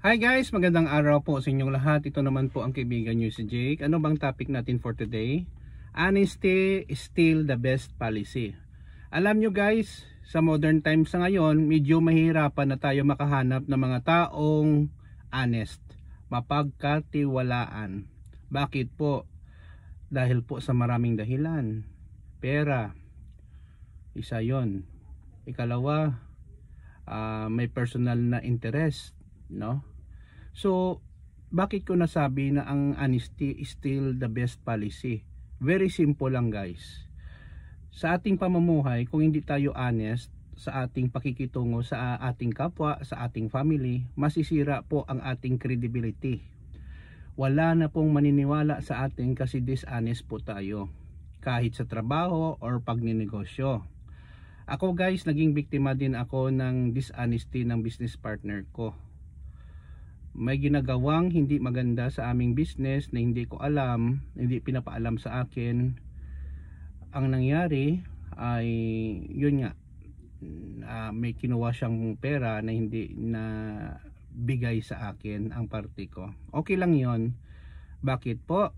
Hi guys, magandang araw po sa inyong lahat. Ito naman po ang kaibigan nyo si Jake. Ano bang topic natin for today? Honesty is still the best policy. Alam nyo guys, sa modern times sa ngayon, medyo mahirapan na tayo makahanap ng mga taong honest, mapagkatiwalaan. Bakit po? Dahil po sa maraming dahilan. Pera, isa yon. Ikalawa, may personal na interest, no? So, bakit ko nasabi na ang honesty is still the best policy? Very simple lang guys. Sa ating pamumuhay, kung hindi tayo honest sa ating pakikitungo sa ating kapwa, sa ating family, masisira po ang ating credibility. Wala na pong maniniwala sa atin kasi dishonest po tayo. Kahit sa trabaho or pagninegosyo. Ako guys, naging biktima din ako ng dishonesty ng business partner ko. May ginagawang hindi maganda sa aming business na hindi ko alam, hindi pinapaalam sa akin. Ang nangyari ay yun nga, may kinuha siyang pera na hindi na bigay sa akin ang parte ko. Okay lang yon. Bakit po?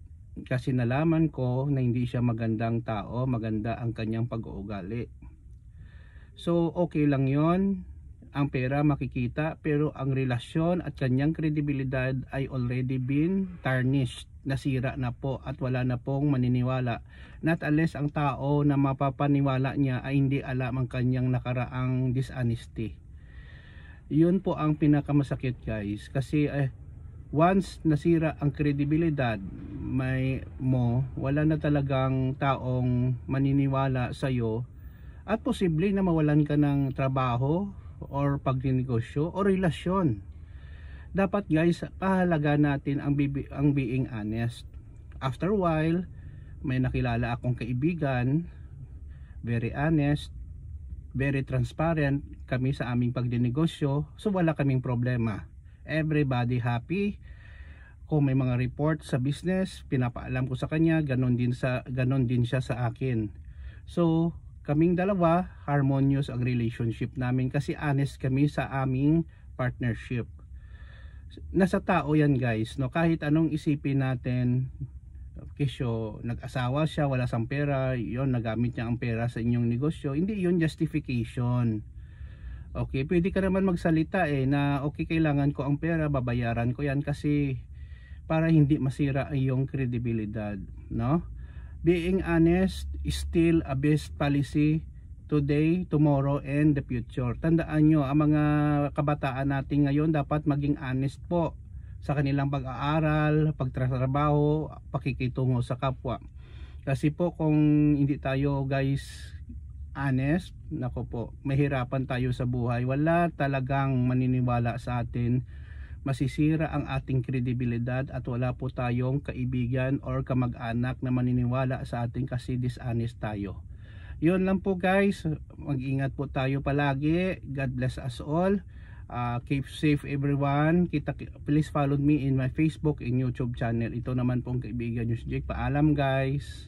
Kasi nalaman ko na hindi siya magandang tao, maganda ang kanyang pag-uugali. So okay lang yon. Ang pera makikita, pero ang relasyon at kanyang kredibilidad ay already been tarnished, nasira na po at wala na pong maniniwala. Not unless ang tao na mapapaniwala niya ay hindi alam ang kanyang nakaraang dishonesty. Yun po ang pinakamasakit guys, kasi once nasira ang kredibilidad wala na talagang taong maniniwala sa'yo at posible na mawalan ka ng trabaho or pagninegosyo o relasyon. Dapat guys, pahalaga natin ang being honest. After a while, may nakilala akong kaibigan, very honest, very transparent kami sa aming pagninegosyo, so wala kaming problema. Everybody happy. Kung may mga report sa business, pinapaalam ko sa kanya, ganon din siya sa akin. So kaming dalawa, harmonious ang relationship namin kasi honest kami sa aming partnership. Nasa tao yan guys, no? Kahit anong isipin natin, kesyo nag-asawa siya, wala sang pera, yon nagamit niya ang pera sa inyong negosyo, hindi yon justification. Okay, pwede ka naman magsalita na okay, kailangan ko ang pera, babayaran ko yan kasi para hindi masira ang iyong kredibilidad, no? Being honest is still a best policy today, tomorrow, and the future. Tandaan nyo, ang mga kabataan natin ngayon dapat maging honest po sa kanilang pag-aaral, pagtatrabaho, pakikitungo sa kapwa. Kasi po kung hindi tayo guys honest, nako po, mahirapan tayo sa buhay. Wala talagang maniniwala sa atin, masisira ang ating kredibilidad at wala po tayong kaibigan or kamag-anak na maniniwala sa atin kasi dishonest tayo. Yun lang po guys, mag-ingat po tayo palagi. God bless us all. Keep safe everyone. Please follow me in my Facebook and YouTube channel. Ito naman pong kaibigan nyo si Jake. Paalam guys.